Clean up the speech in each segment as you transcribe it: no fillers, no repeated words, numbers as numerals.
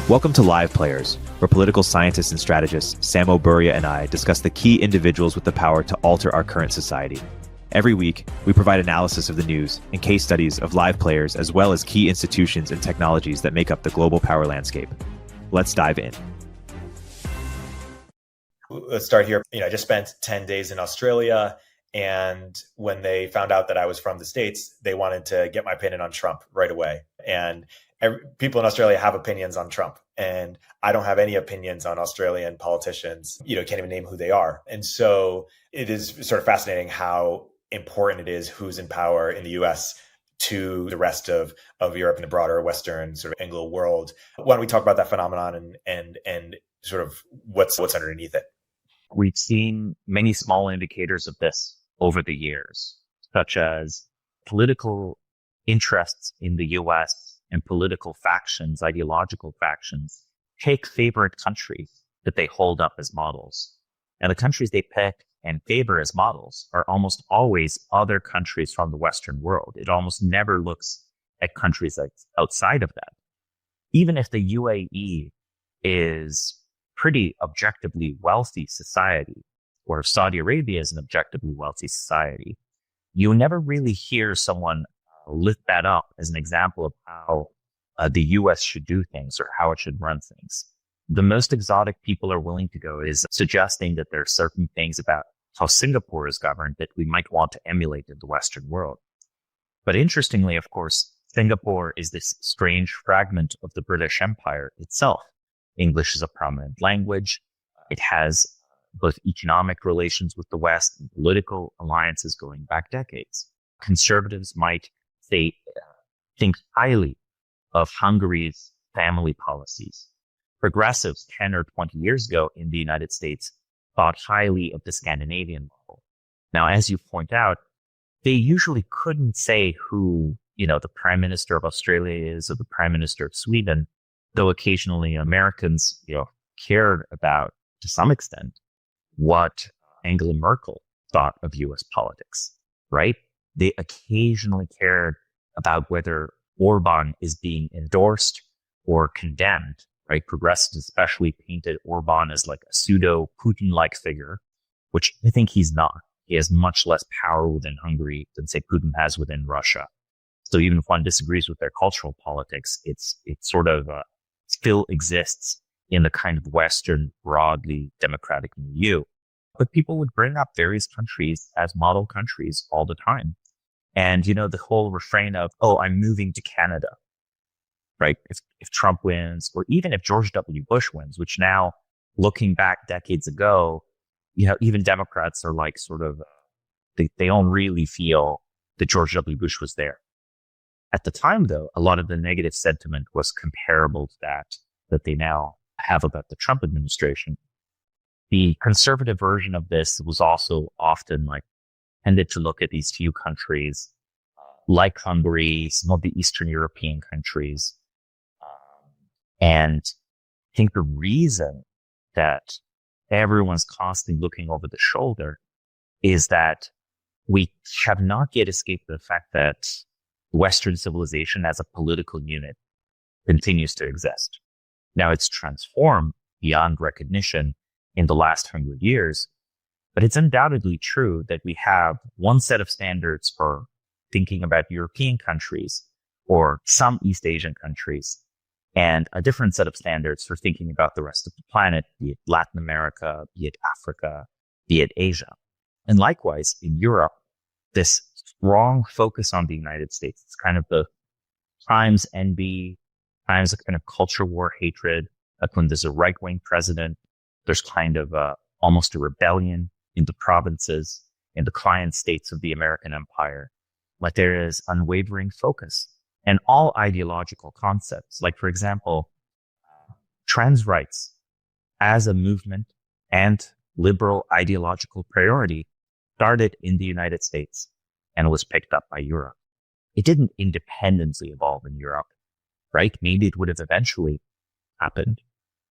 Welcome to Live Players, where political scientists and strategists Samo, Burja, and I discuss the key individuals with the power to alter our current society. Every week, we provide analysis of the news and case studies of live players as well as key institutions and technologies that make up the global power landscape. Let's dive in. Let's start here. I just spent 10 days in Australia, and when they found out that I was from the States, they wanted to get my opinion on Trump right away. And people in Australia have opinions on Trump, and I don't have any opinions on Australian politicians. Can't even name who they are. And so it is sort of fascinating how important it is who's in power in the US to the rest of Europe and the broader Western sort of Anglo world. Why don't we talk about that phenomenon and sort of what's underneath it? We've seen many small indicators of this over the years, such as political interests in the US and political factions, ideological factions, take favorite countries that they hold up as models. And the countries they pick and favor as models are almost always other countries from the Western world. It almost never looks at countries outside of that. Even if the UAE is pretty objectively wealthy society, or if Saudi Arabia is an objectively wealthy society, you never really hear someone lift that up as an example of how the US should do things or how it should run things. The most exotic people are willing to go is suggesting that there are certain things about how Singapore is governed that we might want to emulate in the Western world. But interestingly, of course, Singapore is this strange fragment of the British Empire itself. English is a prominent language. It has both economic relations with the West and political alliances going back decades. Conservatives might think highly of Hungary's family policies. Progressives 10 or 20 years ago in the United States thought highly of the Scandinavian model. Now, as you point out, they usually couldn't say who, the Prime Minister of Australia is or the Prime Minister of Sweden, though occasionally Americans, cared about, to some extent, what Angela Merkel thought of US politics, right? They occasionally cared about whether Orban is being endorsed or condemned, right? Progressives especially painted Orban as like a pseudo Putin-like figure, which I think he's not. He has much less power within Hungary than, say, Putin has within Russia. So even if one disagrees with their cultural politics, it's sort of still exists in the kind of Western, broadly democratic milieu. But people would bring up various countries as model countries all the time. And, the whole refrain of, oh, I'm moving to Canada, right? If Trump wins, or even if George W. Bush wins, which now, looking back decades ago, even Democrats are like sort of, they don't really feel that George W. Bush was there. At the time, though, a lot of the negative sentiment was comparable to that they now have about the Trump administration. The conservative version of this was also often tended to look at these few countries like Hungary, some of the Eastern European countries. And I think the reason that everyone's constantly looking over the shoulder is that we have not yet escaped the fact that Western civilization as a political unit continues to exist. Now it's transformed beyond recognition in the last 100 years, but it's undoubtedly true that we have one set of standards for thinking about European countries or some East Asian countries, and a different set of standards for thinking about the rest of the planet, be it Latin America, be it Africa, be it Asia. And likewise, in Europe, this strong focus on the United States, it's kind of the times envy, times a kind of culture war hatred, like when there's a right-wing president, there's kind of almost a rebellion in the provinces, in the client states of the American empire. Like there is unwavering focus and all ideological concepts. Like, for example, trans rights as a movement and liberal ideological priority started in the United States and was picked up by Europe. It didn't independently evolve in Europe, right? Maybe it would have eventually happened,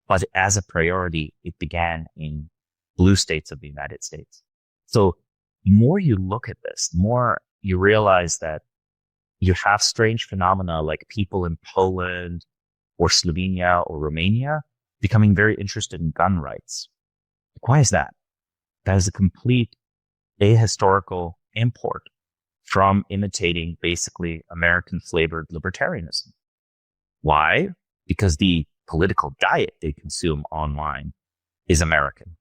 but as a priority, it began in blue states of the United States. So the more you look at this, the more you realize that you have strange phenomena like people in Poland or Slovenia or Romania becoming very interested in gun rights. Why is that? That is a complete ahistorical import from imitating basically American flavored libertarianism. Why? Because the political diet they consume online is American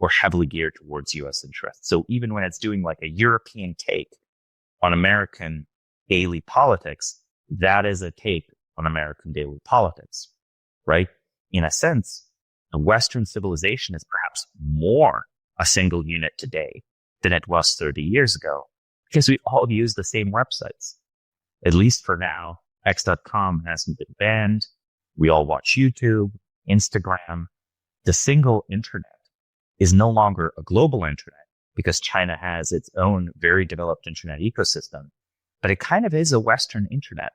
or heavily geared towards US interests. So even when it's doing like a European take on American daily politics, that is a take on American daily politics, right? In a sense, the Western civilization is perhaps more a single unit today than it was 30 years ago, because we all use the same websites. At least for now, X.com hasn't been banned. We all watch YouTube, Instagram. The single internet is no longer a global internet because China has its own very developed internet ecosystem, but it kind of is a Western internet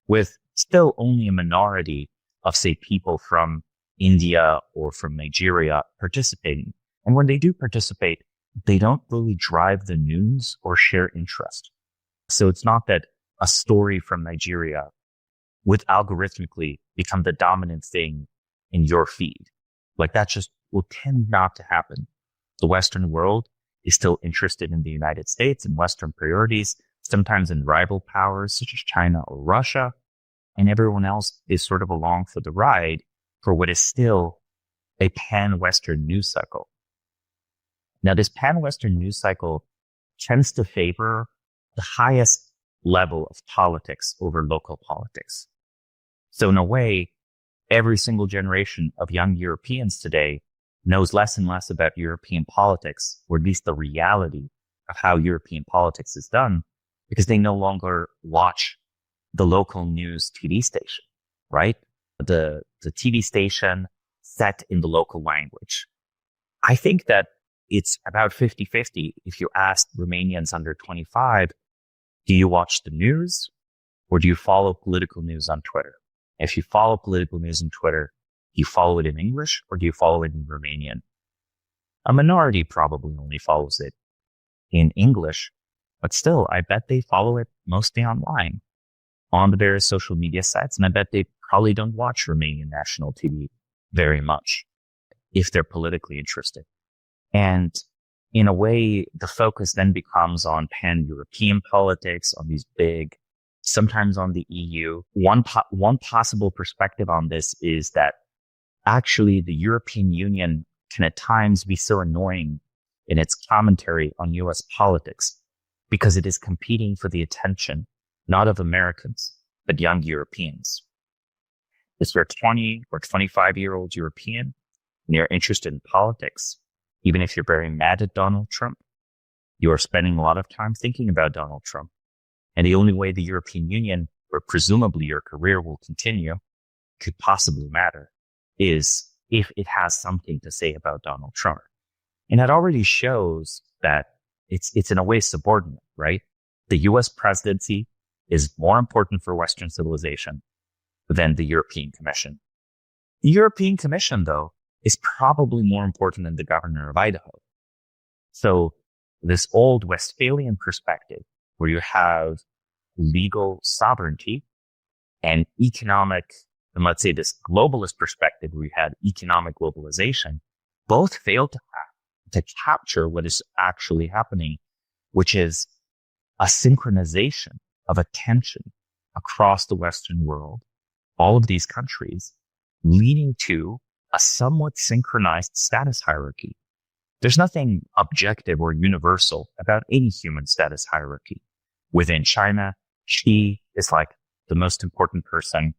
with still only a minority of, say, people from India or from Nigeria participating. And when they do participate, they don't really drive the news or share interest. So it's not that a story from Nigeria would algorithmically become the dominant thing in your feed. Like that just will tend not to happen. The Western world is still interested in the United States and Western priorities, sometimes in rival powers such as China or Russia. And everyone else is sort of along for the ride for what is still a pan-Western news cycle. Now, this pan-Western news cycle tends to favor the highest level of politics over local politics. So in a way, every single generation of young Europeans today knows less and less about European politics, or at least the reality of how European politics is done, because they no longer watch the local news TV station, right? The TV station set in the local language. I think that it's about 50-50. If you ask Romanians under 25, do you watch the news or do you follow political news on Twitter? If you follow political news on Twitter, do you follow it in English or do you follow it in Romanian? A minority probably only follows it in English, but still, I bet they follow it mostly online on the various social media sites. And I bet they probably don't watch Romanian national TV very much if they're politically interested. And in a way, the focus then becomes on pan-European politics, on these big, sometimes on the EU. One possible perspective on this is that actually the European Union can at times be so annoying in its commentary on US politics because it is competing for the attention, not of Americans, but young Europeans. If you're a 20 or 25-year-old European and you're interested in politics, even if you're very mad at Donald Trump, you are spending a lot of time thinking about Donald Trump. And the only way the European Union, where presumably your career will continue, could possibly matter is if it has something to say about Donald Trump. And that already shows that it's in a way subordinate, right? The US presidency is more important for Western civilization than the European Commission. The European Commission, though, is probably more important than the governor of Idaho. So this old Westphalian perspective where you have legal sovereignty and economic, and let's say this globalist perspective where you had economic globalization, both failed to capture what is actually happening, which is a synchronization of attention across the Western world, all of these countries, leading to a somewhat synchronized status hierarchy. There's nothing objective or universal about any human status hierarchy. Within China, she is like the most important person.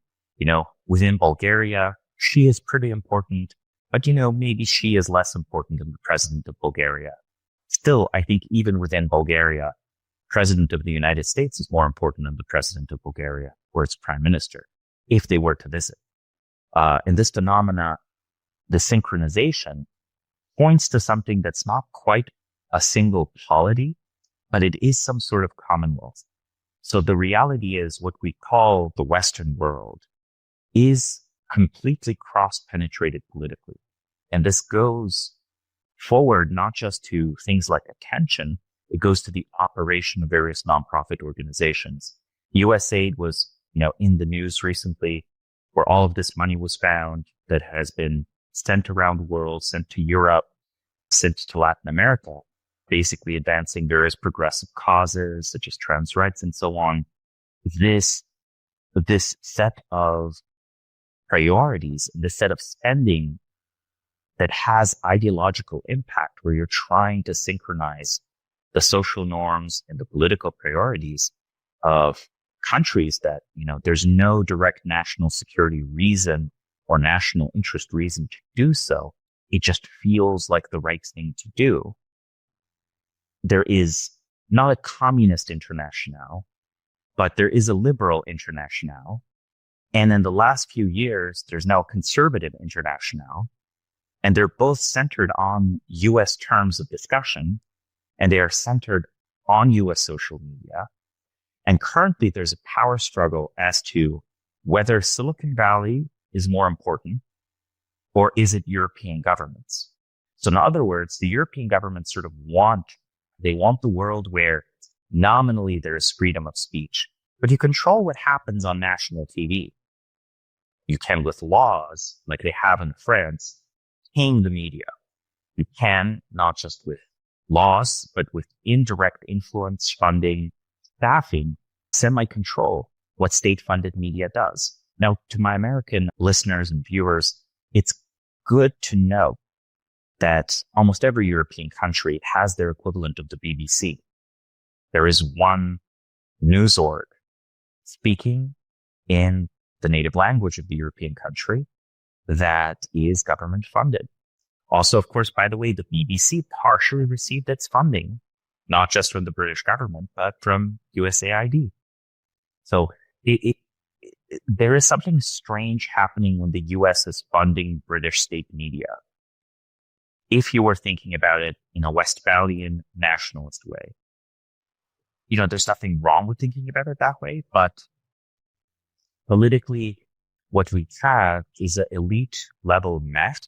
Within Bulgaria, she is pretty important, but maybe she is less important than the president of Bulgaria. Still, I think even within Bulgaria, president of the United States is more important than the president of Bulgaria or its prime minister, if they were to visit. And this phenomena, the synchronization, points to something that's not quite a single polity, but it is some sort of commonwealth. So the reality is what we call the Western world is completely cross-penetrated politically. And this goes forward not just to things like attention, it goes to the operation of various nonprofit organizations. USAID was, in the news recently where all of this money was found that has been sent around the world, sent to Europe, sent to Latin America, basically advancing various progressive causes such as trans rights and so on. This set of priorities, this set of spending that has ideological impact, where you're trying to synchronize the social norms and the political priorities of countries that, there's no direct national security reason or national interest reason to do so. It just feels like the right thing to do. There is not a communist international, but there is a liberal international. And in the last few years, there's now a conservative international. And they're both centered on US terms of discussion, and they are centered on US social media. And currently there's a power struggle as to whether Silicon Valley is more important or is it European governments. So in other words, the European governments sort of want the world where nominally there is freedom of speech, but you control what happens on national TV. You can, with laws like they have in France, tame the media. You can, not just with laws, but with indirect influence, funding, staffing, semi-control what state-funded media does. Now, to my American listeners and viewers, it's good to know that almost every European country has their equivalent of the BBC. There is one news org speaking in the native language of the European country that is government funded. Also, of course, by the way, the BBC partially received its funding, not just from the British government, but from USAID. So there is something strange happening when the US is funding British state media. If you were thinking about it in a Westphalian nationalist way, there's nothing wrong with thinking about it that way, but politically, what we have is an elite level mesh,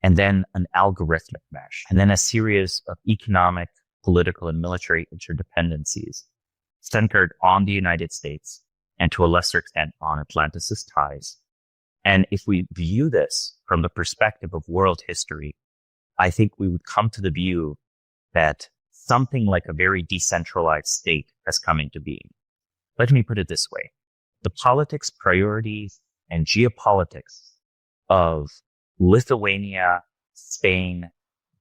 and then an algorithmic mesh, and then a series of economic, political, and military interdependencies centered on the United States and to a lesser extent on Atlanticist ties. And if we view this from the perspective of world history, I think we would come to the view that something like a very decentralized state has come into being. Let me put it this way. The politics, priorities, and geopolitics of Lithuania, Spain,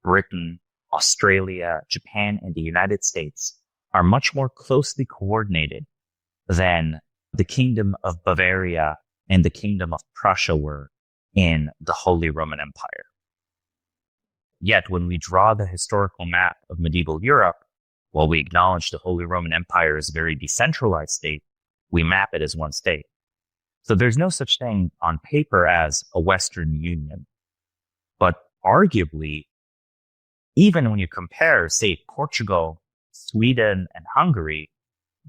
Britain, Australia, Japan, and the United States are much more closely coordinated than the Kingdom of Bavaria and the Kingdom of Prussia were in the Holy Roman Empire. Yet when we draw the historical map of medieval Europe, while we acknowledge the Holy Roman Empire as a very decentralized state, we map it as one state. So there's no such thing on paper as a Western Union. But arguably, even when you compare, say, Portugal, Sweden, and Hungary,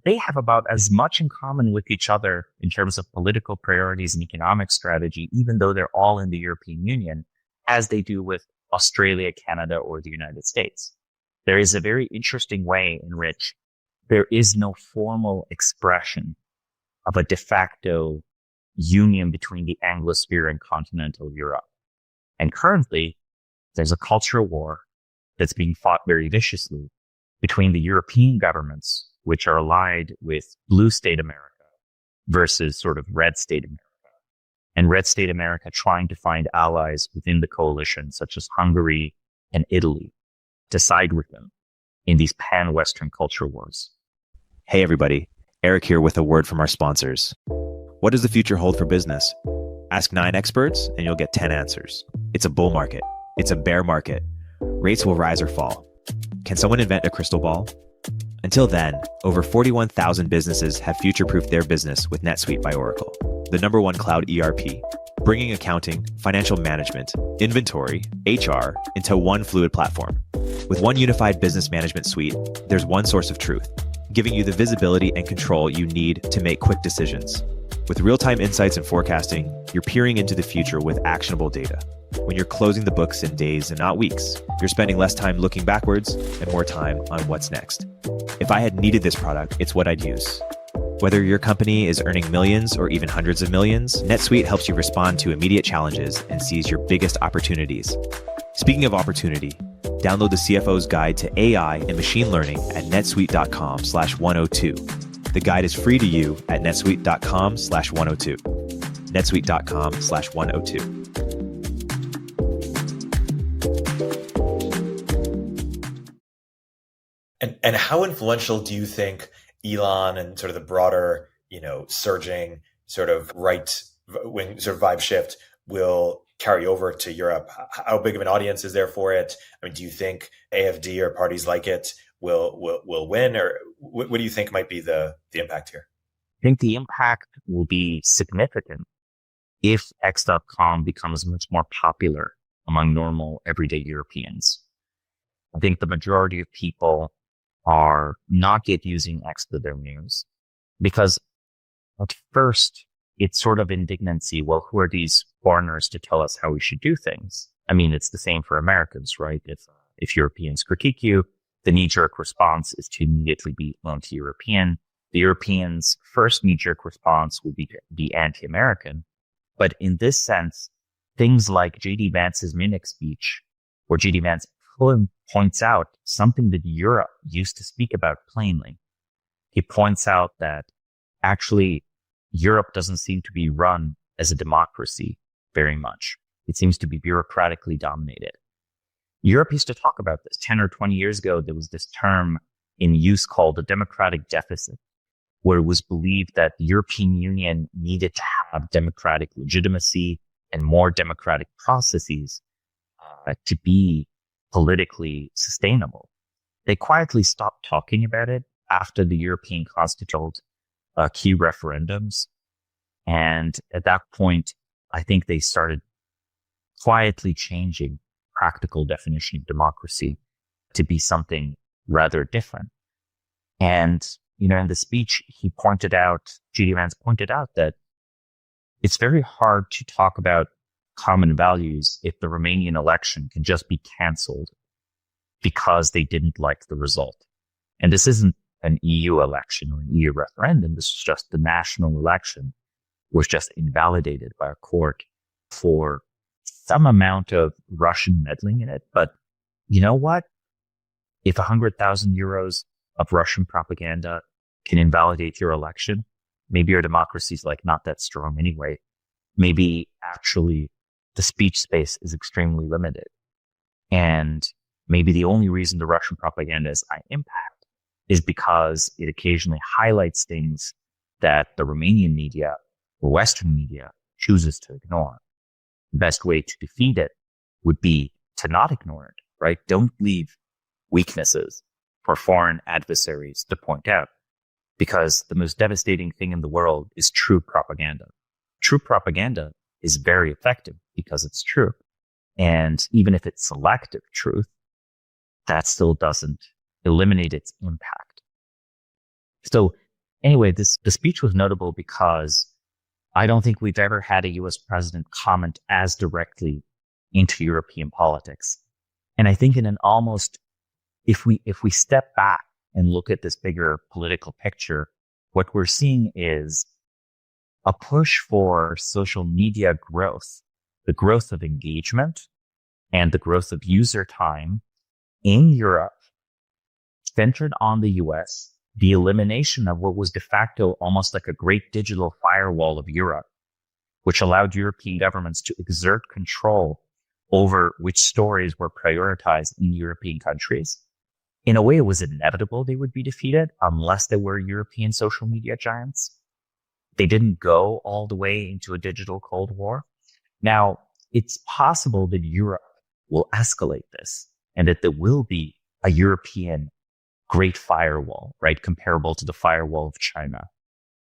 they have about as much in common with each other in terms of political priorities and economic strategy, even though they're all in the European Union, as they do with Australia, Canada, or the United States. There is a very interesting way in which there is no formal expression of a de facto union between the Anglosphere and continental Europe. And currently, there's a cultural war that's being fought very viciously between the European governments, which are allied with blue state America, versus sort of red state America. And red state America trying to find allies within the coalition, such as Hungary and Italy, to side with them in these pan-Western culture wars. Hey everybody, Erik here with a word from our sponsors. What does the future hold for business? Ask 9 experts and you'll get 10 answers. It's a bull market. It's a bear market. Rates will rise or fall. Can someone invent a crystal ball? Until then, over 41,000 businesses have future-proofed their business with Netsuite by Oracle, the #1 cloud ERP, bringing accounting, financial management, inventory, HR into one fluid platform. With one unified business management suite, there's one source of truth, giving you the visibility and control you need to make quick decisions. With real-time insights and forecasting, you're peering into the future with actionable data. When you're closing the books in days and not weeks, you're spending less time looking backwards and more time on what's next. If I had needed this product, it's what I'd use. Whether your company is earning millions or even hundreds of millions, NetSuite helps you respond to immediate challenges and seize your biggest opportunities. Speaking of opportunity, download the CFO's Guide to AI and Machine Learning at netsuite.com/102. The guide is free to you at netsuite.com/102. netsuite.com/102. And how influential do you think Elon and sort of the broader, surging sort of right-wing sort of vibe shift will carry over to Europe? How big of an audience is there for it? I mean, do you think AfD or parties like it will win, or what do you think might be the impact here? I think the impact will be significant if X.com becomes much more popular among normal everyday Europeans. I think the majority of people are not yet using X for their news because at first it's sort of indignancy. Well, who are these foreigners to tell us how we should do things? I mean, it's the same for Americans, right? If Europeans critique you, the knee-jerk response is to immediately be anti-European. The Europeans' first knee-jerk response will be anti-American. But in this sense, things like J.D. Vance's Munich speech, where J.D. Vance points out something that Europe used to speak about plainly. He points out that actually Europe doesn't seem to be run as a democracy very much. It seems to be bureaucratically dominated. Europe used to talk about this 10 or 20 years ago. There was this term in use called a democratic deficit, where it was believed that the European Union needed to have democratic legitimacy and more democratic processes to be politically sustainable. They quietly stopped talking about it after the European Constitution key referendums. And at that point, I think they started quietly changing practical definition of democracy to be something rather different. And, in the speech, J.D. Vance pointed out that it's very hard to talk about common values if the Romanian election can just be canceled because they didn't like the result. And this isn't an EU election or an EU referendum. This is just the national election was just invalidated by a court for some amount of Russian meddling in it. But you know what? If 100,000 euros of Russian propaganda can invalidate your election, maybe your democracy is not that strong anyway. Maybe actually the speech space is extremely limited. And maybe the only reason the Russian propaganda is high impact is because it occasionally highlights things that the Romanian media or Western media chooses to ignore. The best way to defeat it would be to not ignore it, right? Don't leave weaknesses for foreign adversaries to point out, because the most devastating thing in the world is true propaganda. True propaganda is very effective because it's true. And even if it's selective truth, that still doesn't eliminate its impact. So anyway, the speech was notable because I don't think we've ever had a US president comment as directly into European politics. And I think in an almost, if we step back and look at this bigger political picture, what we're seeing is a push for social media growth, the growth of engagement and the growth of user time in Europe, centered on the US, the elimination of what was de facto almost like a great digital firewall of Europe, which allowed European governments to exert control over which stories were prioritized in European countries. In a way, it was inevitable they would be defeated unless they were European social media giants. They didn't go all the way into a digital Cold War. Now, it's possible that Europe will escalate this and that there will be a European great firewall, right, comparable to the firewall of China,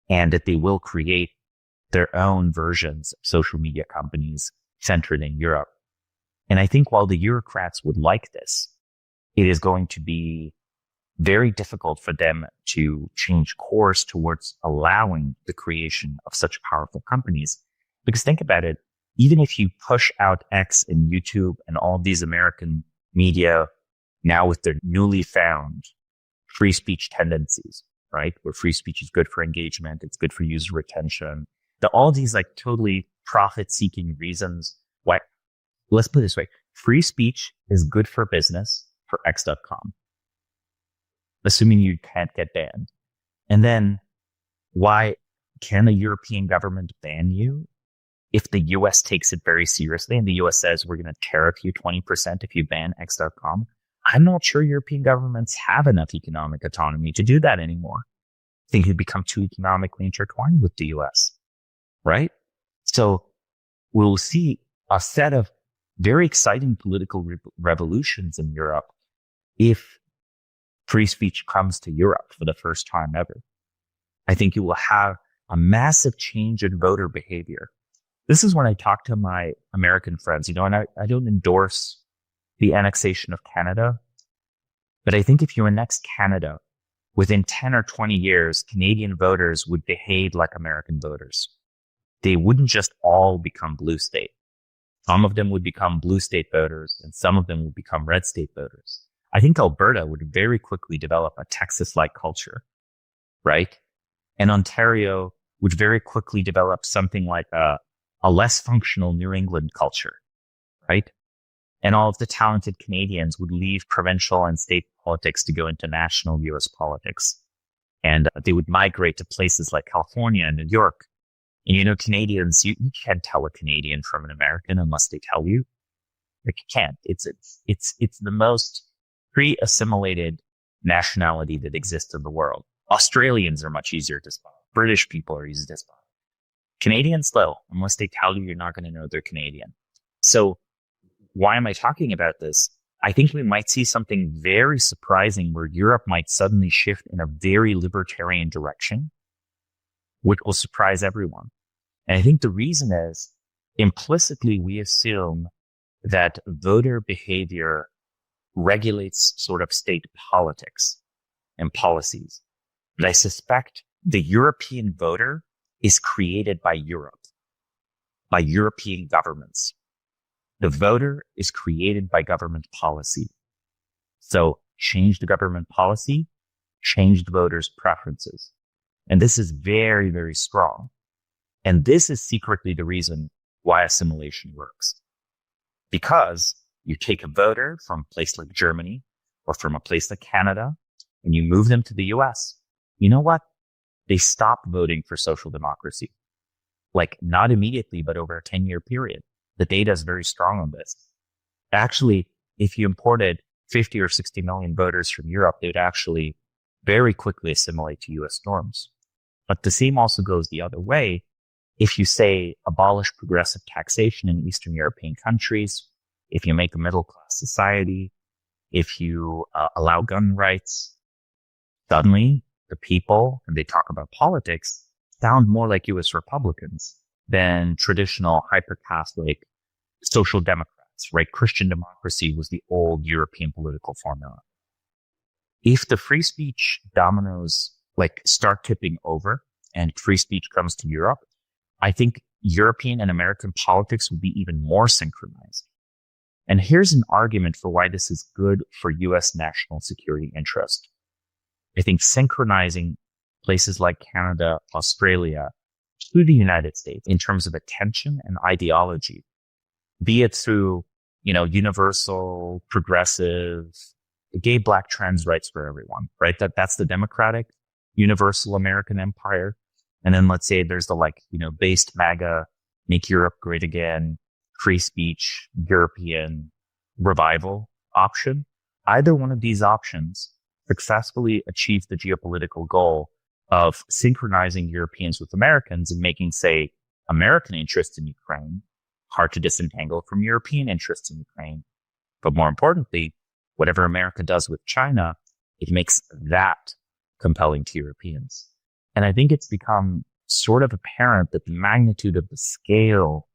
and that they will create their own versions of social media companies centered in Europe. And I think while the Eurocrats would like this, it is going to be very difficult for them to change course towards allowing the creation of such powerful companies. Because think about it, even if you push out X and YouTube and all these American media now with their newly found free speech tendencies, right? Where free speech is good for engagement, it's good for user retention. All these like totally profit-seeking reasons why. Let's put it this way: free speech is good for business for X.com, assuming you can't get banned. And then why can a European government ban you if the US takes it very seriously and the US says we're going to tariff you 20% if you ban X.com? I'm not sure European governments have enough economic autonomy to do that anymore. I think it'd become too economically intertwined with the US, right? So we'll see a set of very exciting political revolutions in Europe if free speech comes to Europe for the first time ever. I think you will have a massive change in voter behavior. This is when I talk to my American friends, and I don't endorse the annexation of Canada, but I think if you annex Canada, within 10 or 20 years, Canadian voters would behave like American voters. They wouldn't just all become blue state. Some of them would become blue state voters, and some of them would become red state voters. I think Alberta would very quickly develop a Texas-like culture, right? And Ontario would very quickly develop something like a less functional New England culture, right? And all of the talented Canadians would leave provincial and state politics to go into national US politics. And they would migrate to places like California and New York. And Canadians, you can't tell a Canadian from an American unless they tell you. Like, you can't. It's the most pre-assimilated nationality that exists in the world. Australians are much easier to spot. British people are easy to spot. Canadians, though, unless they tell you, you're not going to know they're Canadian. So why am I talking about this? I think we might see something very surprising where Europe might suddenly shift in a very libertarian direction, which will surprise everyone. And I think the reason is implicitly we assume that voter behavior regulates sort of state politics and policies. But I suspect the European voter is created by Europe, by European governments. The voter is created by government policy. So change the government policy, change the voters' preferences. And this is very, very strong. And this is secretly the reason why assimilation works. Because you take a voter from a place like Germany or from a place like Canada and you move them to the US. You know what? They stop voting for social democracy. Like, not immediately, but over a 10-year period. The data is very strong on this. Actually, if you imported 50 or 60 million voters from Europe, they would actually very quickly assimilate to US norms. But the same also goes the other way. If you say abolish progressive taxation in Eastern European countries, if you make a middle-class society, if you allow gun rights, suddenly the people, and they talk about politics, sound more like US Republicans than traditional hyper-Catholic social democrats, right? Christian democracy was the old European political formula. If the free speech dominoes start tipping over and free speech comes to Europe, I think European and American politics will be even more synchronized. And here's an argument for why this is good for US national security interest. I think synchronizing places like Canada, Australia, to the United States in terms of attention and ideology, be it through, universal, progressive, gay, black, trans rights for everyone, right? That's the democratic, universal American empire. And then let's say there's the based MAGA, make Europe great again, free speech, European revival option. Either one of these options successfully achieve the geopolitical goal of synchronizing Europeans with Americans and making, say, American interests in Ukraine hard to disentangle from European interests in Ukraine. But more importantly, whatever America does with China, it makes that compelling to Europeans. And I think it's become sort of apparent that the magnitude of the scale,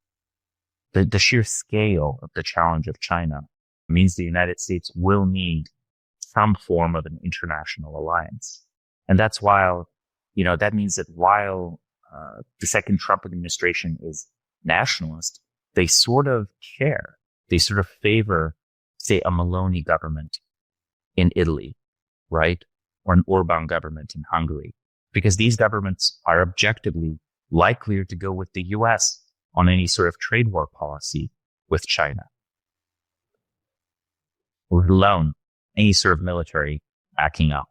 the sheer scale of the challenge of China means the United States will need some form of an international alliance. And that's why, that means that while the second Trump administration is nationalist, they sort of care. They sort of favor, say, a Meloni government in Italy, right? or an Orban government in Hungary, because these governments are objectively likelier to go with the US on any sort of trade war policy with China, let alone any sort of military backing up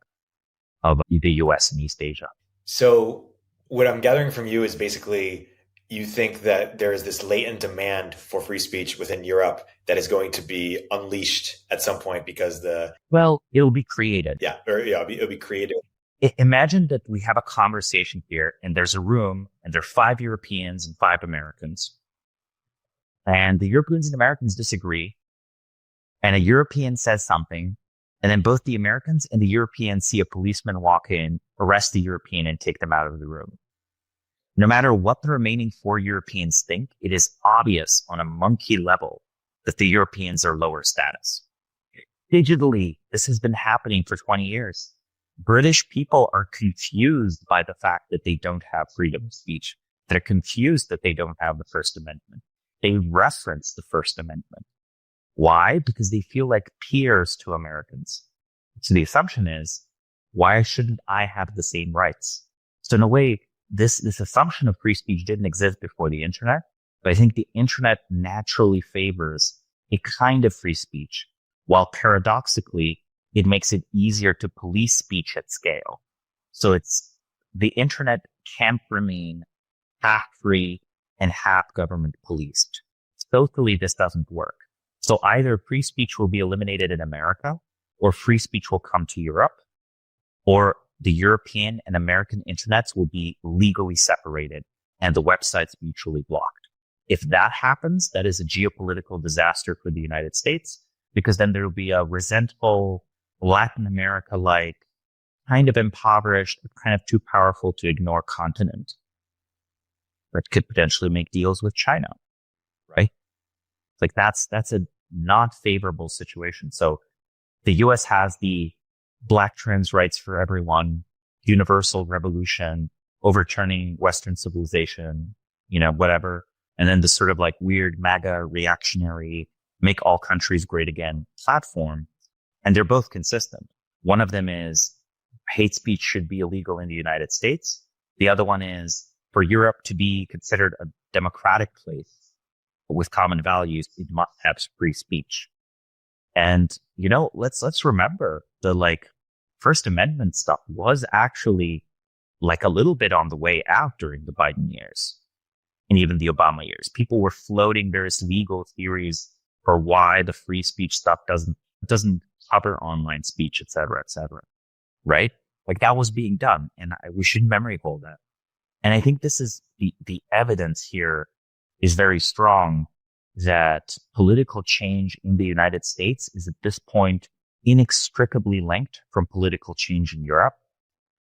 of the US and East Asia. So what I'm gathering from you is basically you think that there is this latent demand for free speech within Europe that is going to be unleashed at some point because Well, it'll be created. It'll be created. Imagine that we have a conversation here and there's a room and there are 5 Europeans and 5 Americans. And the Europeans and Americans disagree. And a European says something. And then both the Americans and the Europeans see a policeman walk in, arrest the European, and take them out of the room. No matter what the remaining 4 Europeans think, it is obvious on a monkey level that the Europeans are lower status. Digitally, this has been happening for 20 years. British people are confused by the fact that they don't have freedom of speech. They're confused that they don't have the First Amendment. They reference the First Amendment. Why? Because they feel like peers to Americans. So the assumption is, why shouldn't I have the same rights? So in a way, this assumption of free speech didn't exist before the internet, but I think the internet naturally favors a kind of free speech, while paradoxically, it makes it easier to police speech at scale. So the internet can't remain half free and half government policed. Socially, this doesn't work. So either free speech will be eliminated in America, or free speech will come to Europe, or the European and American internets will be legally separated and the websites mutually blocked. If that happens, that is a geopolitical disaster for the United States, because then there will be a resentful Latin America-like, kind of impoverished, but kind of too powerful to ignore continent that could potentially make deals with China, right? Like that's a not favorable situation. So the US has the Black trans rights for everyone, universal revolution, overturning Western civilization, whatever. And then the sort of like weird MAGA reactionary, make all countries great again platform. And they're both consistent. One of them is hate speech should be illegal in the United States. The other one is for Europe to be considered a democratic place with common values, it must have free speech. And, let's remember the First Amendment stuff was actually a little bit on the way out during the Biden years and even the Obama years. People were floating various legal theories for why the free speech stuff doesn't cover online speech, et cetera, right? That was being done, and we should memory hold that. And I think this is the evidence here is very strong that political change in the United States is at this point inextricably linked from political change in Europe.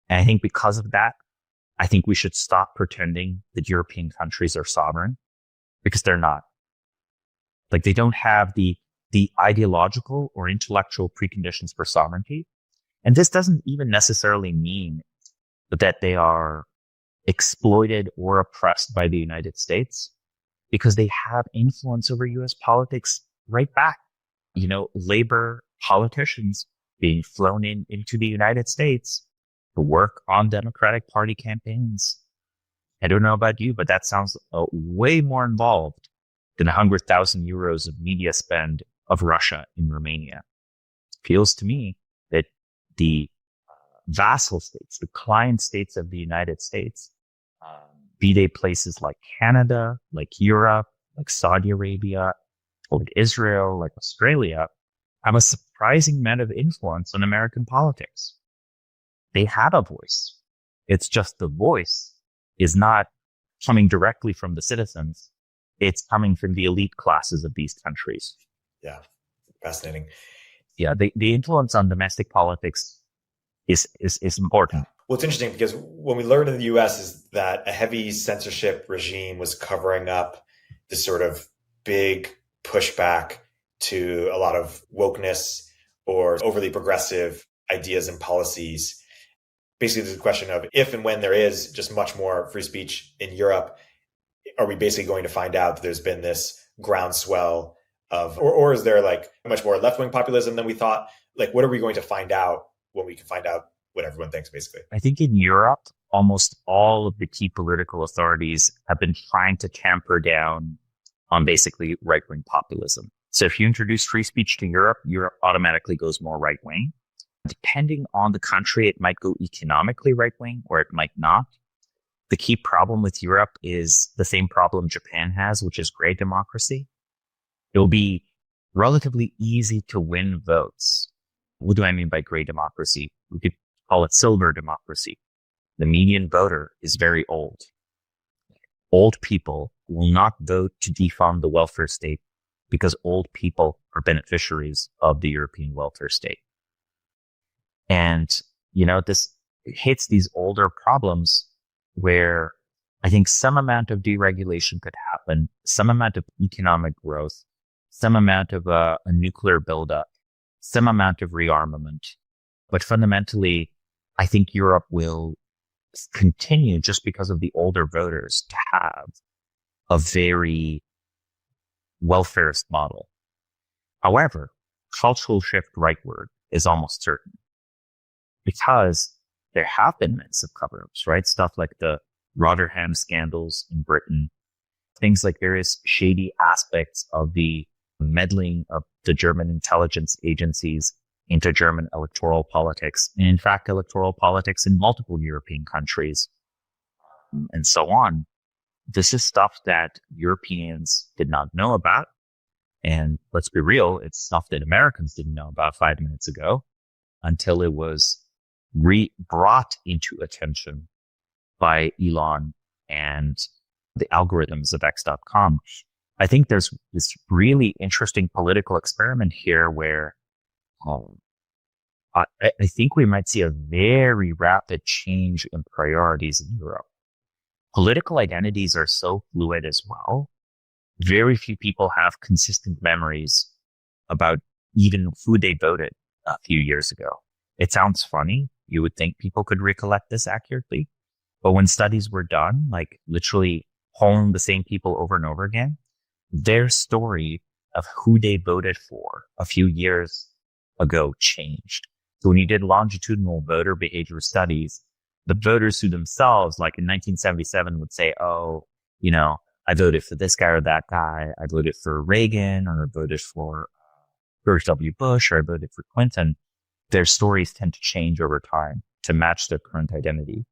And I think because of that, I think we should stop pretending that European countries are sovereign, because they're not. They don't have the ideological or intellectual preconditions for sovereignty. And this doesn't even necessarily mean that they are exploited or oppressed by the United States, because they have influence over US politics right back. Labor politicians being flown into the United States to work on Democratic Party campaigns. I don't know about you, but that sounds way more involved than 100,000 euros of media spend of Russia in Romania. It feels to me that the vassal states, the client states of the United States, be they places like Canada, like Europe, like Saudi Arabia, like Israel, like Australia, have a surprising amount of influence on American politics. They have a voice. It's just the voice is not coming directly from the citizens. It's coming from the elite classes of these countries. Yeah, fascinating. Yeah, the influence on domestic politics is important. Well, it's interesting because when we learned in the US is that a heavy censorship regime was covering up this sort of big pushback to a lot of wokeness or overly progressive ideas and policies. Basically, there's a question of if and when there is just much more free speech in Europe, are we basically going to find out that there's been this groundswell of, or is there much more left-wing populism than we thought? What are we going to find out when we can find out what everyone thinks, basically. I think in Europe, almost all of the key political authorities have been trying to tamper down on basically right-wing populism. So if you introduce free speech to Europe, Europe automatically goes more right-wing. Depending on the country, it might go economically right-wing or it might not. The key problem with Europe is the same problem Japan has, which is gray democracy. It'll be relatively easy to win votes. What do I mean by gray democracy? We could call it silver democracy. The median voter is very old. Old people will not vote to defund the welfare state because old people are beneficiaries of the European welfare state. And, this hits these older problems where I think some amount of deregulation could happen, some amount of economic growth, some amount of a nuclear buildup, some amount of rearmament. But fundamentally, I think Europe will continue, just because of the older voters, to have a very welfarist model. However, cultural shift rightward is almost certain, because there have been massive cover-ups, right? Stuff like the Rotterdam scandals in Britain, things like various shady aspects of the meddling of the German intelligence agencies into German electoral politics, and in fact, electoral politics in multiple European countries, and so on. This is stuff that Europeans did not know about. And let's be real, it's stuff that Americans didn't know about 5 minutes ago until it was brought into attention by Elon and the algorithms of X.com. I think there's this really interesting political experiment here where I think we might see a very rapid change in priorities in Europe. Political identities are so fluid as well. Very few people have consistent memories about even who they voted a few years ago. It sounds funny. You would think people could recollect this accurately. But when studies were done, like literally polling the same people over and over again, their story of who they voted for a few years ago changed. So when you did longitudinal voter behavior studies, the voters who themselves, like in 1977, would say, I voted for this guy or that guy. I voted for Reagan, or I voted for George W. Bush, or I voted for Clinton. Their stories tend to change over time to match their current identity.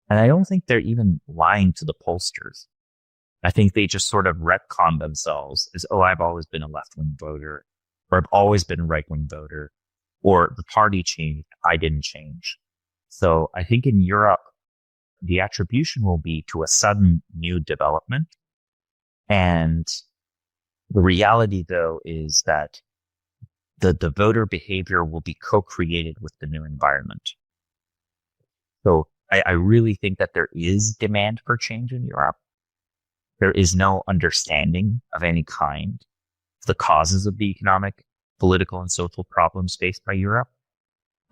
And I don't think they're even lying to the pollsters. I think they just sort of retcon themselves as, I've always been a left-wing voter, or I've always been a right-wing voter, or the party changed, I didn't change. So I think in Europe, the attribution will be to a sudden new development. And the reality, though, is that the voter behavior will be co-created with the new environment. So I really think that there is demand for change in Europe. There is no understanding of any kind of the causes of the economic, political, and social problems faced by Europe.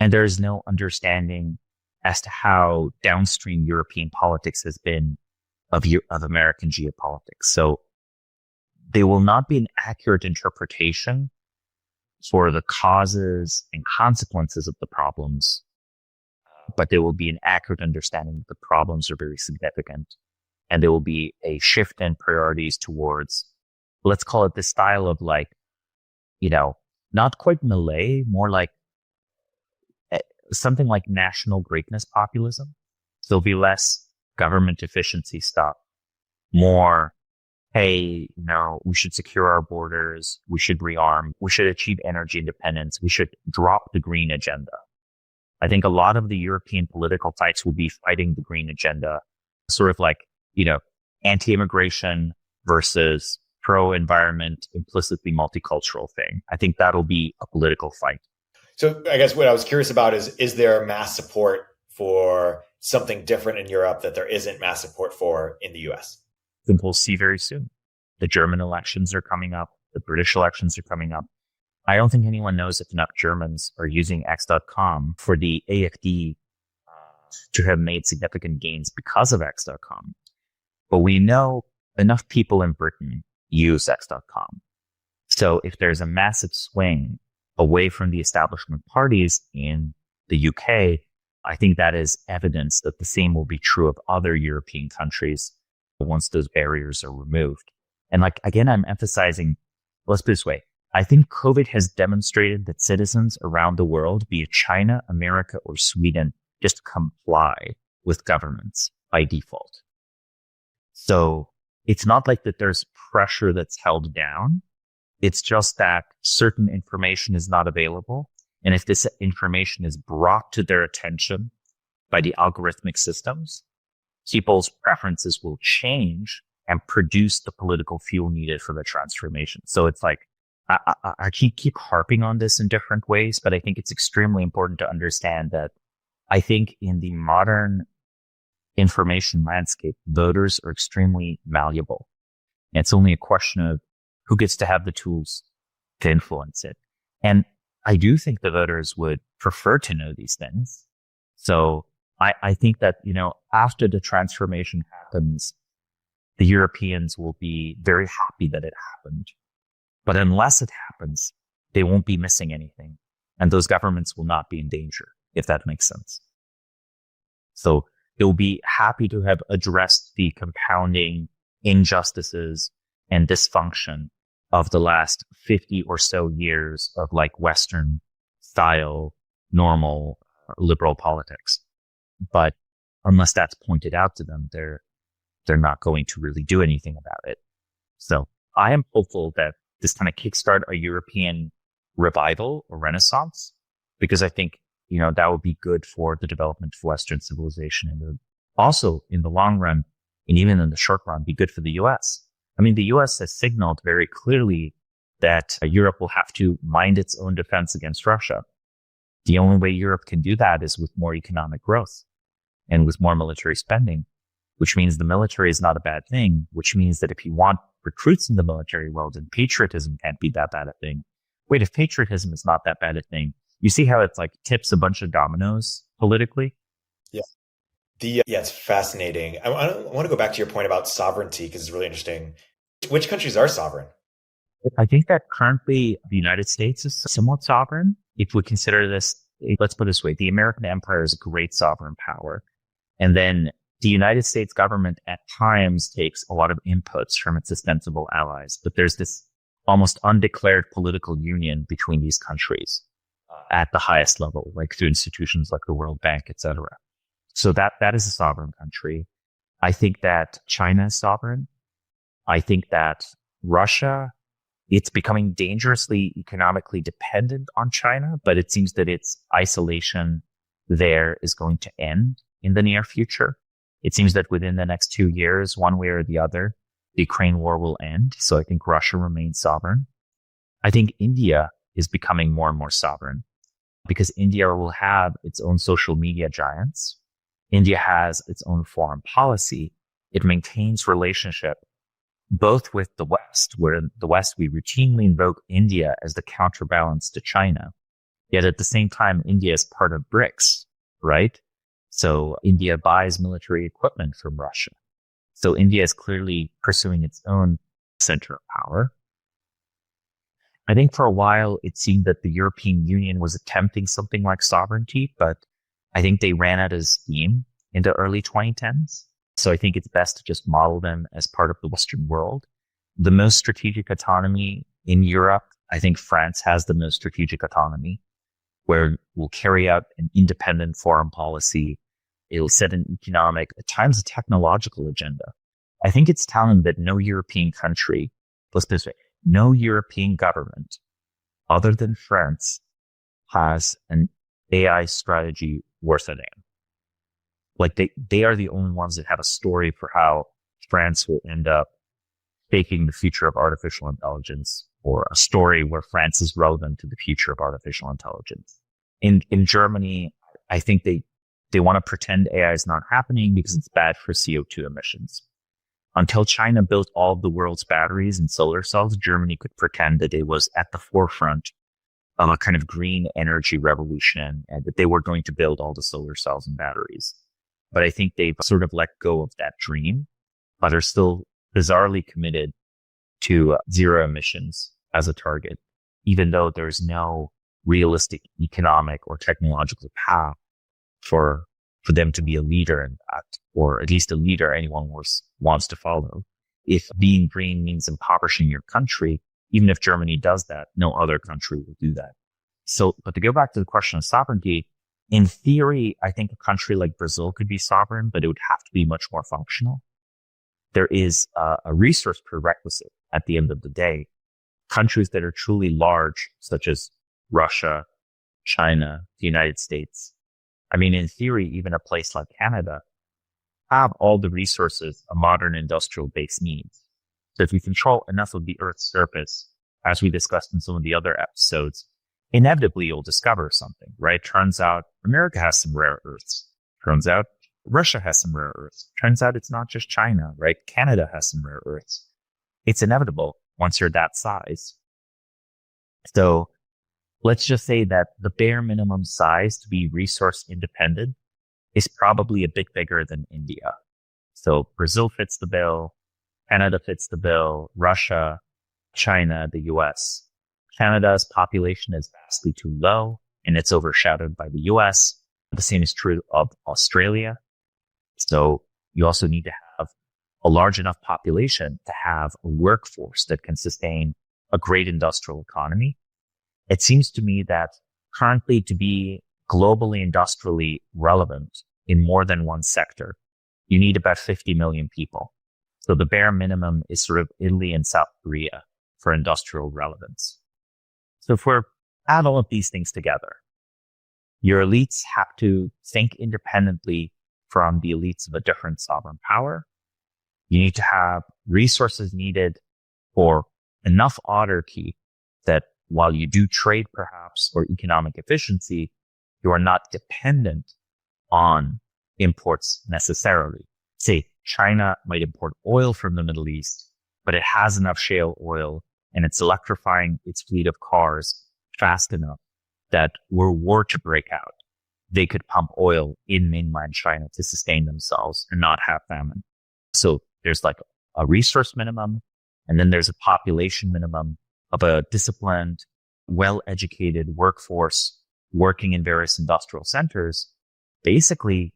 And there is no understanding as to how downstream European politics has been of American geopolitics. So they will not be an accurate interpretation for the causes and consequences of the problems, but there will be an accurate understanding that the problems are very significant. And there will be a shift in priorities towards, let's call it the style of not quite Malay, more like something like national greatness populism. So there'll be less government efficiency stuff, more, hey, we should secure our borders, we should rearm, we should achieve energy independence, we should drop the green agenda. I think a lot of the European political fights will be fighting the green agenda, sort of like, anti-immigration versus pro-environment, implicitly multicultural thing. I think that'll be a political fight. So I guess what I was curious about is there mass support for something different in Europe that there isn't mass support for in the US? I think we'll see very soon. The German elections are coming up. The British elections are coming up. I don't think anyone knows if enough Germans are using X.com for the AfD to have made significant gains because of X.com. But we know enough people in Britain use X.com. So if there's a massive swing away from the establishment parties in the UK, I think that is evidence that the same will be true of other European countries once those barriers are removed. And like, again, I'm emphasizing, let's put it this way. I think COVID has demonstrated that citizens around the world, be it China, America, or Sweden, just comply with governments by default. So it's not like that there's pressure that's held down. It's just that certain information is not available. And if this information is brought to their attention by the algorithmic systems, people's preferences will change and produce the political fuel needed for the transformation. So it's like, I keep harping on this in different ways, but I think it's extremely important to understand that I think in the modern information landscape, voters are extremely malleable. And it's only a question of who gets to have the tools to influence it. And I do think the voters would prefer to know these things. So I think that, after the transformation happens, the Europeans will be very happy that it happened. But unless it happens, they won't be missing anything. And those governments will not be in danger, if that makes sense. So they'll be happy to have addressed the compounding injustices and dysfunction of the last 50 or so years of like Western style, normal, liberal politics. But unless that's pointed out to them, they're not going to really do anything about it. So I am hopeful that this kind of kickstart a European revival or renaissance, because I think, that would be good for the development of Western civilization, and also in the long run, and even in the short run, be good for the US. I mean, the US has signaled very clearly that Europe will have to mind its own defense against Russia. The only way Europe can do that is with more economic growth and with more military spending, which means the military is not a bad thing, which means that if you want recruits in the military, well, then patriotism can't be that bad a thing. Wait, if patriotism is not that bad a thing, you see how it's like tips a bunch of dominoes politically? Yeah. It's fascinating. I want to go back to your point about sovereignty because it's really interesting. Which countries are sovereign? I think that currently the United States is somewhat sovereign. If we consider this, let's put it this way, the American empire is a great sovereign power. And then the United States government at times takes a lot of inputs from its ostensible allies, but there's this almost undeclared political union between these countries at the highest level, like through institutions like the World Bank, et cetera. So that is a sovereign country. I think that China is sovereign. I think that Russia, it's becoming dangerously economically dependent on China, but it seems that its isolation there is going to end in the near future. It seems that within the next 2 years, one way or the other, the Ukraine war will end. So I think Russia remains sovereign. I think India is becoming more and more sovereign because India will have its own social media giants. India has its own foreign policy. It maintains relationship both with the West, where in the West we routinely invoke India as the counterbalance to China. Yet at the same time, India is part of BRICS, right? So India buys military equipment from Russia. So India is clearly pursuing its own center of power. I think for a while, it seemed that the European Union was attempting something like sovereignty, but I think they ran out of steam in the early 2010s. So I think it's best to just model them as part of the Western world. The most strategic autonomy in Europe, I think France has the most strategic autonomy, where we'll carry out an independent foreign policy. It'll set an economic, at times a technological agenda. I think it's telling that no European country, let's put it this way, no European government other than France has an AI strategy worth a damn. Like they are the only ones that have a story for how France will end up faking the future of artificial intelligence, or a story where France is relevant to the future of artificial intelligence. In Germany, I think they want to pretend AI is not happening because it's bad for CO2 emissions. Until China built all of the world's batteries and solar cells, Germany could pretend that it was at the forefront of a kind of green energy revolution and that they were going to build all the solar cells and batteries. But I think they've sort of let go of that dream, but are still bizarrely committed to zero emissions as a target, even though there's no realistic economic or technological path for them to be a leader in that, or at least a leader anyone wants to follow. If being green means impoverishing your country, even if Germany does that, no other country will do that. So, but to go back to the question of sovereignty, in theory, I think a country like Brazil could be sovereign, but it would have to be much more functional. There is a resource prerequisite at the end of the day. Countries that are truly large, such as Russia, China, the United States. I mean, in theory, even a place like Canada have all the resources a modern industrial base needs. So if you control enough of the Earth's surface, as we discussed in some of the other episodes, inevitably you'll discover something, right? Turns out America has some rare earths. Turns out Russia has some rare earths. Turns out it's not just China, right? Canada has some rare earths. It's inevitable once you're that size. So let's just say that the bare minimum size to be resource independent is probably a bit bigger than India. So Brazil fits the bill, Canada fits the bill, Russia, China, the US. Canada's population is vastly too low and it's overshadowed by the US. The same is true of Australia. So you also need to have a large enough population to have a workforce that can sustain a great industrial economy. It seems to me that currently to be globally industrially relevant in more than one sector, you need about 50 million people. So the bare minimum is sort of Italy and South Korea for industrial relevance. So if we're add all of these things together, your elites have to think independently from the elites of a different sovereign power. You need to have resources needed for enough autarky that while you do trade perhaps or economic efficiency, you are not dependent on imports necessarily. Say China might import oil from the Middle East, but it has enough shale oil and it's electrifying its fleet of cars fast enough that were war to break out, they could pump oil in mainland China to sustain themselves and not have famine. So there's like a resource minimum, and then there's a population minimum of a disciplined, well-educated workforce working in various industrial centers, basically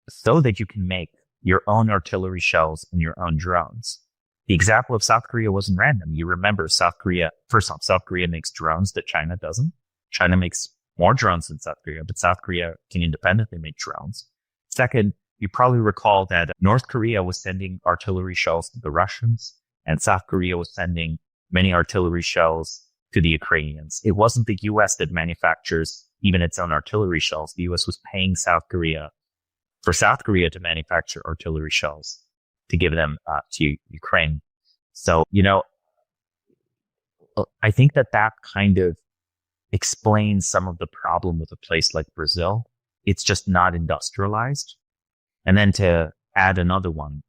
so that you can make your own artillery shells and your own drones. The example of South Korea wasn't random. You remember South Korea, first off, South Korea makes drones that China doesn't. China makes more drones than South Korea, but South Korea can independently make drones. Second, you probably recall that North Korea was sending artillery shells to the Russians, and South Korea was sending many artillery shells to the Ukrainians. It wasn't the US that manufactures even its own artillery shells. The US was paying South Korea for South Korea to manufacture artillery shells to give them to Ukraine. So, I think that kind of explains some of the problem with a place like Brazil. It's just not industrialized. And then to add another one,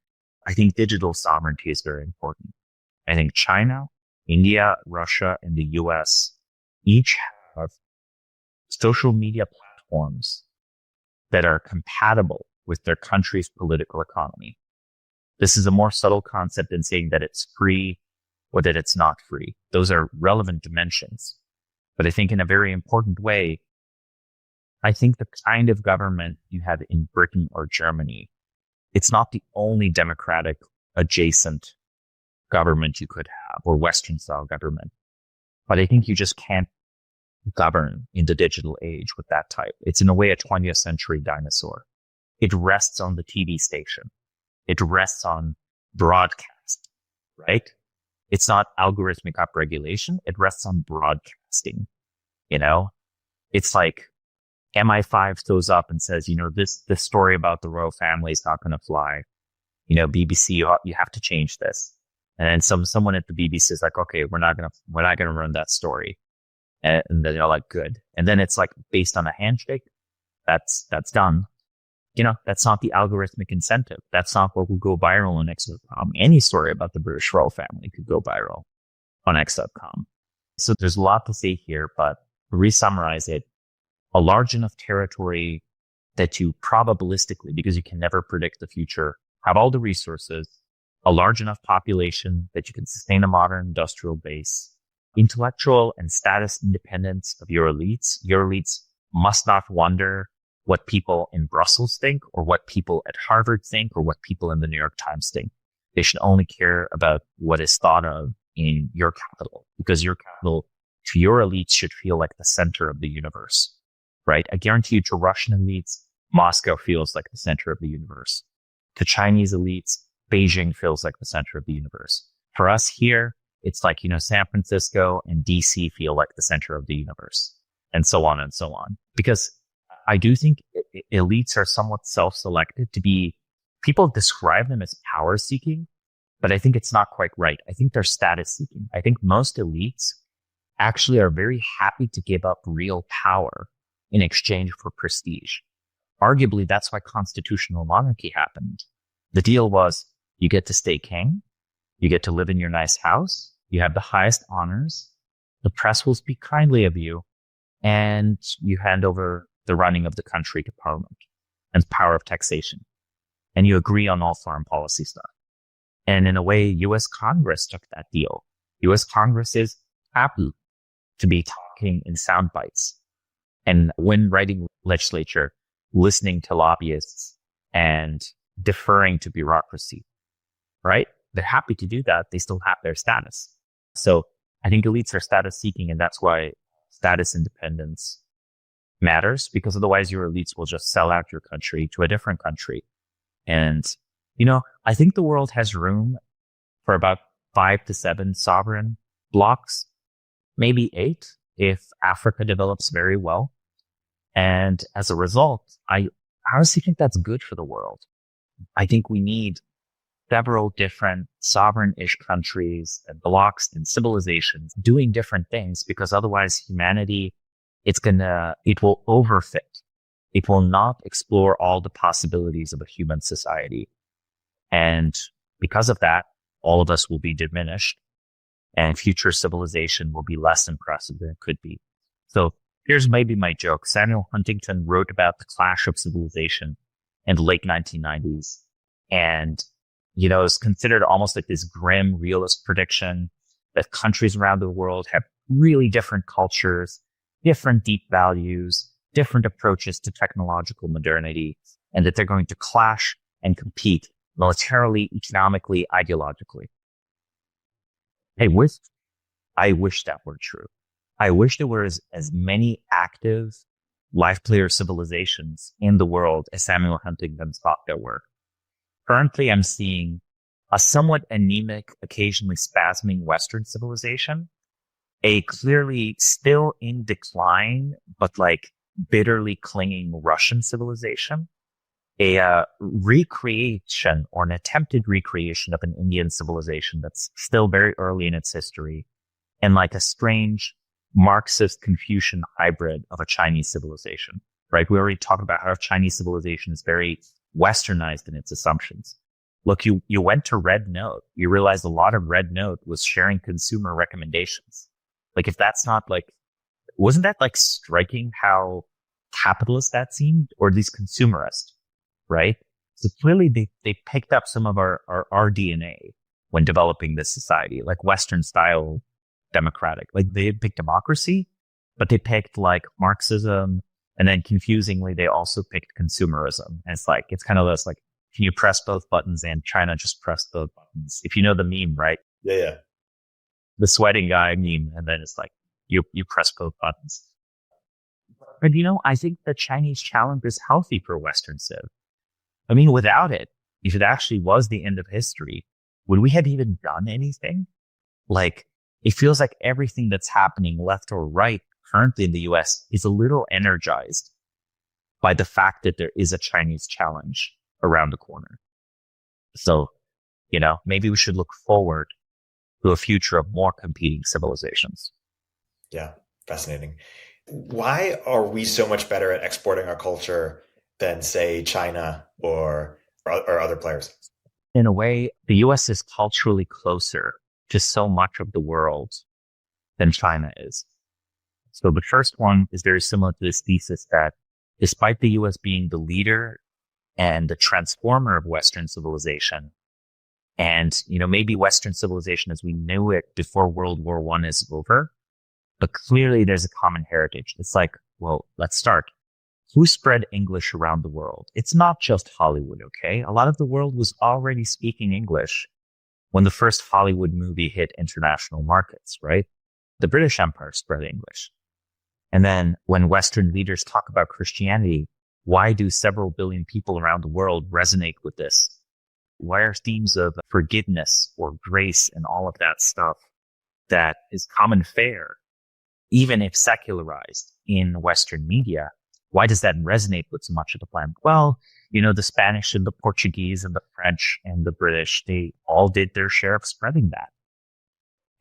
I think digital sovereignty is very important. I think China, India, Russia, and the US each have social media platforms that are compatible with their country's political economy. This is a more subtle concept than saying that it's free or that it's not free. Those are relevant dimensions. But I think in a very important way, I think the kind of government you have in Britain or Germany, it's not the only democratic adjacent government you could have or Western style government. But I think you just can't govern in the digital age with that type. It's in a way a 20th century dinosaur. It rests on the TV station. It rests on broadcast, right? It's not algorithmic upregulation. It rests on broadcasting. It's like MI5 throws up and says, this story about the royal family is not going to fly. BBC, you have to change this. And then someone at the BBC is like, okay, we're not going to run that story. And then they're like, good. And then it's like based on a handshake. That's done. That's not the algorithmic incentive. That's not what will go viral on X.com. Any story about the British royal family could go viral on X.com. So there's a lot to say here, but to re-summarize it, a large enough territory that you probabilistically, because you can never predict the future, have all the resources, a large enough population that you can sustain a modern industrial base, intellectual and status independence of your elites. Your elites must not wonder what people in Brussels think or what people at Harvard think or what people in the New York Times think. They should only care about what is thought of in your capital, because your capital to your elites should feel like the center of the universe, right? I guarantee you to Russian elites, Moscow feels like the center of the universe. To Chinese elites, Beijing feels like the center of the universe. For us here, it's like, San Francisco and DC feel like the center of the universe, and so on and so on. Because I do think elites are somewhat self-selected to be, people describe them as power seeking, but I think it's not quite right. I think they're status seeking. I think most elites actually are very happy to give up real power in exchange for prestige. Arguably, that's why constitutional monarchy happened. The deal was you get to stay king, you get to live in your nice house, you have the highest honors, the press will speak kindly of you, and you hand over the running of the country to parliament and power of taxation. And you agree on all foreign policy stuff. And in a way, US Congress took that deal. US Congress is happy to be talking in sound bites. And when writing legislature, listening to lobbyists and deferring to bureaucracy, right? They're happy to do that. They still have their status. So I think elites are status seeking, and that's why status independence matters, because otherwise your elites will just sell out your country to a different country. And, I think the world has room for about 5 to 7 sovereign blocks, maybe 8 if Africa develops very well. And as a result, I honestly think that's good for the world. I think we need several different sovereign-ish countries and blocks and civilizations doing different things, because otherwise humanity, it will overfit. It will not explore all the possibilities of a human society. And because of that, all of us will be diminished, and future civilization will be less impressive than it could be. So here's maybe my joke. Samuel Huntington wrote about the clash of civilization in the late 1990s. And, it's considered almost like this grim realist prediction that countries around the world have really different cultures, different deep values, different approaches to technological modernity, and that they're going to clash and compete militarily, economically, ideologically. I wish that were true. I wish there were as many active life player civilizations in the world as Samuel Huntington thought there were. Currently, I'm seeing a somewhat anemic, occasionally spasming Western civilization, a clearly still in decline, but bitterly clinging Russian civilization, a recreation or an attempted recreation of an Indian civilization that's still very early in its history, and a strange Marxist Confucian hybrid of a Chinese civilization, right? We already talked about how Chinese civilization is very Westernized in its assumptions. Look, you went to Red Note, you realized a lot of Red Note was sharing consumer recommendations. If that's not wasn't that striking how capitalist that seemed, or at least consumerist, right? So clearly they picked up some of our DNA when developing this society, Western style democratic. They didn't pick democracy, but they picked Marxism, and then confusingly they also picked consumerism. And it's kind of this can you press both buttons, and China just pressed both buttons. If you know the meme, right? Yeah. The sweating guy meme, and then it's you press both buttons. But I think the Chinese challenge is healthy for Western Civ. I mean, without it, if it actually was the end of history, would we have even done anything? It feels like everything that's happening left or right currently in the US is a little energized by the fact that there is a Chinese challenge around the corner. So, maybe we should look forward to a future of more competing civilizations. Yeah, fascinating. Why are we so much better at exporting our culture than, say, China or other players? In a way, the US is culturally closer to so much of the world than China is. So the first one is very similar to this thesis that despite the US being the leader and the transformer of Western civilization, and, maybe Western civilization as we knew it before World War I is over, but clearly there's a common heritage. It's well, let's start. who spread English around the world? It's not just Hollywood, okay? A lot of the world was already speaking English when the first Hollywood movie hit international markets, right? The British Empire spread English. And then when Western leaders talk about Christianity, why do several billion people around the world resonate with this? Why are themes of forgiveness or grace and all of that stuff that is common fare, even if secularized in Western media, why does that resonate with so much of the planet? Well, the Spanish and the Portuguese and the French and the British, they all did their share of spreading that.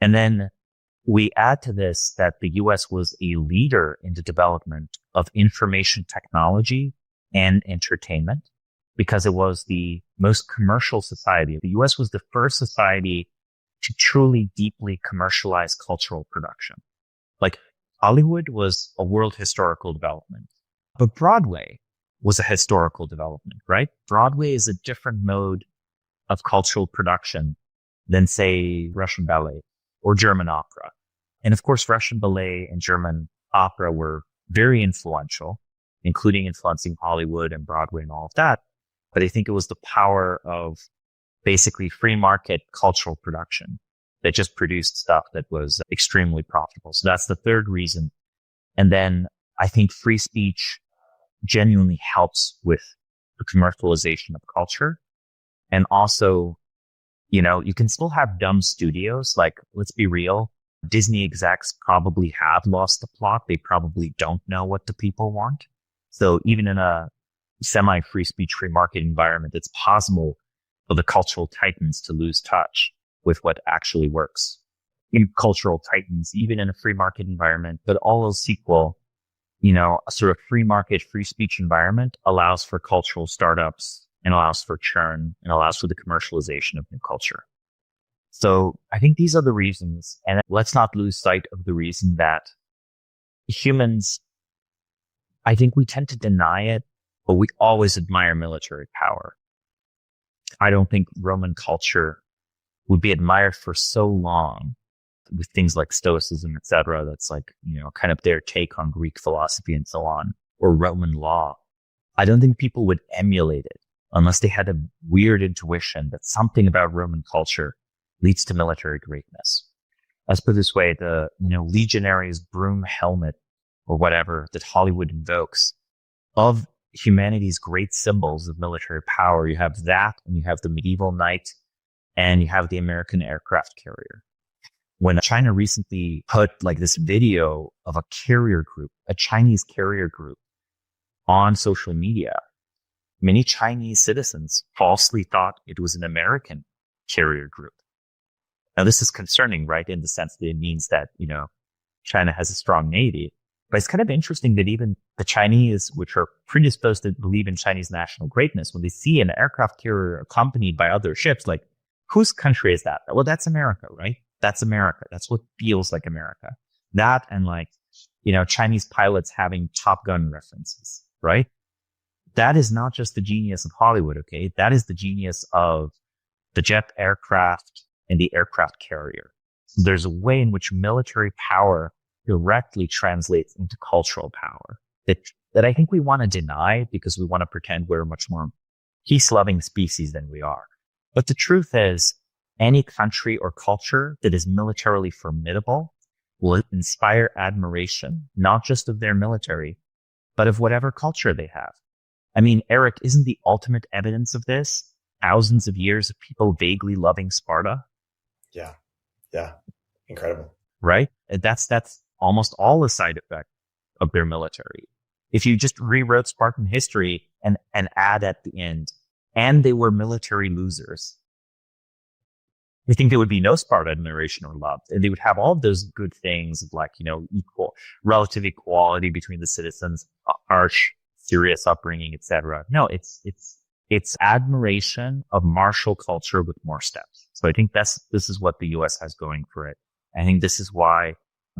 And then we add to this that the US was a leader in the development of information technology and entertainment because it was the most commercial society. The US was the first society to truly deeply commercialize cultural production. Like Hollywood was a world historical development, but Broadway was a historical development, right? Broadway is a different mode of cultural production than, say, Russian ballet or German opera. And of course, Russian ballet and German opera were very influential, including influencing Hollywood and Broadway and all of that. But I think it was the power of basically free market cultural production that just produced stuff that was extremely profitable. So that's the third reason. And then I think free speech genuinely helps with the commercialization of culture. And also, you can still have dumb studios. Like, let's be real. Disney execs probably have lost the plot. They probably don't know what the people want. So even in a semi-free speech, free market environment, it's possible for the cultural titans to lose touch with what actually works. In cultural titans, even in a free market environment, but all else equal, a sort of free market, free speech environment allows for cultural startups and allows for churn and allows for the commercialization of new culture. So I think these are the reasons. And let's not lose sight of the reason that humans, I think we tend to deny it, but we always admire military power. I don't think Roman culture would be admired for so long with things like Stoicism, etc. That's like, kind of their take on Greek philosophy and so on, or Roman law. I don't think people would emulate it unless they had a weird intuition that something about Roman culture leads to military greatness. Let's put it this way, the, legionary's broom helmet or whatever that Hollywood invokes of humanity's great symbols of military power. You have that, and you have the medieval knight, and you have the American aircraft carrier. When China recently put like this video of a carrier group, a Chinese carrier group on social media, many Chinese citizens falsely thought it was an American carrier group. Now, this is concerning, right? In the sense that it means that, China has a strong navy. But it's kind of interesting that even the Chinese, which are predisposed to believe in Chinese national greatness, when they see an aircraft carrier accompanied by other ships, like, whose country is that? Well, that's America, right? That's America. That's what feels like America. That and Chinese pilots having Top Gun references, right? That is not just the genius of Hollywood, okay? That is the genius of the jet aircraft and the aircraft carrier. So there's a way in which military power directly translates into cultural power that I think we want to deny because we want to pretend we're a much more peace-loving species than we are. But the truth is, any country or culture that is militarily formidable will inspire admiration, not just of their military, but of whatever culture they have. I mean, Erik, isn't the ultimate evidence of this thousands of years of people vaguely loving Sparta? Yeah. Incredible. Right? That's almost all a side effect of their military. If you just rewrote Spartan history and add at the end, and they were military losers, I think there would be no Sparta admiration or love. And they would have all of those good things of equal, relative equality between the citizens, harsh, serious upbringing, etc. No, it's admiration of martial culture with more steps. So I think this is what the US has going for it. I think this is why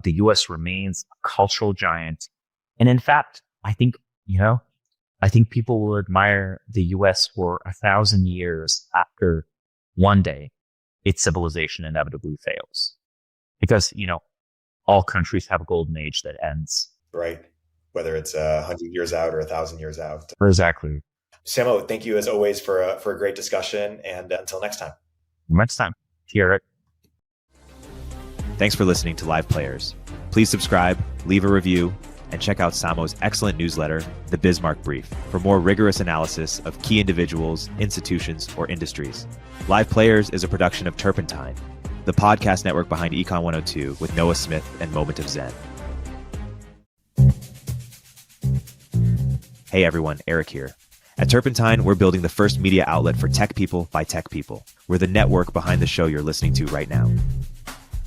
the US remains a cultural giant. And in fact, I think people will admire the US for 1,000 years after one day its civilization inevitably fails. Because, all countries have a golden age that ends. Right. whether it's 100 years out or 1,000 years out. Exactly. Samo, thank you as always for a great discussion. And until next time. Next time. Erik. Thanks for listening to Live Players. Please subscribe, leave a review, and check out Samo's excellent newsletter, The Bismarck Brief, for more rigorous analysis of key individuals, institutions, or industries. Live Players is a production of Turpentine, the podcast network behind Econ 102 with Noah Smith and Moment of Zen. Hey everyone, Erik here. At Turpentine, we're building the first media outlet for tech people by tech people. We're the network behind the show you're listening to right now.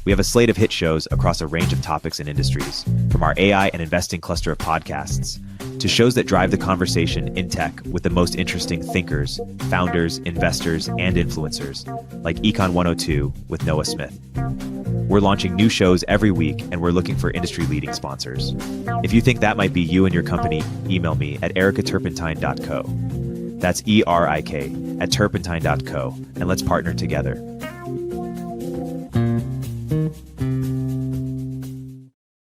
We have a slate of hit shows across a range of topics and industries, from our AI and investing cluster of podcasts to shows that drive the conversation in tech with the most interesting thinkers, founders, investors, and influencers, like Econ 102 with Noah Smith. We're launching new shows every week, and we're looking for industry-leading sponsors. If you think that might be you and your company, email me at erik@turpentine.co. That's ERIK at turpentine.co, and let's partner together.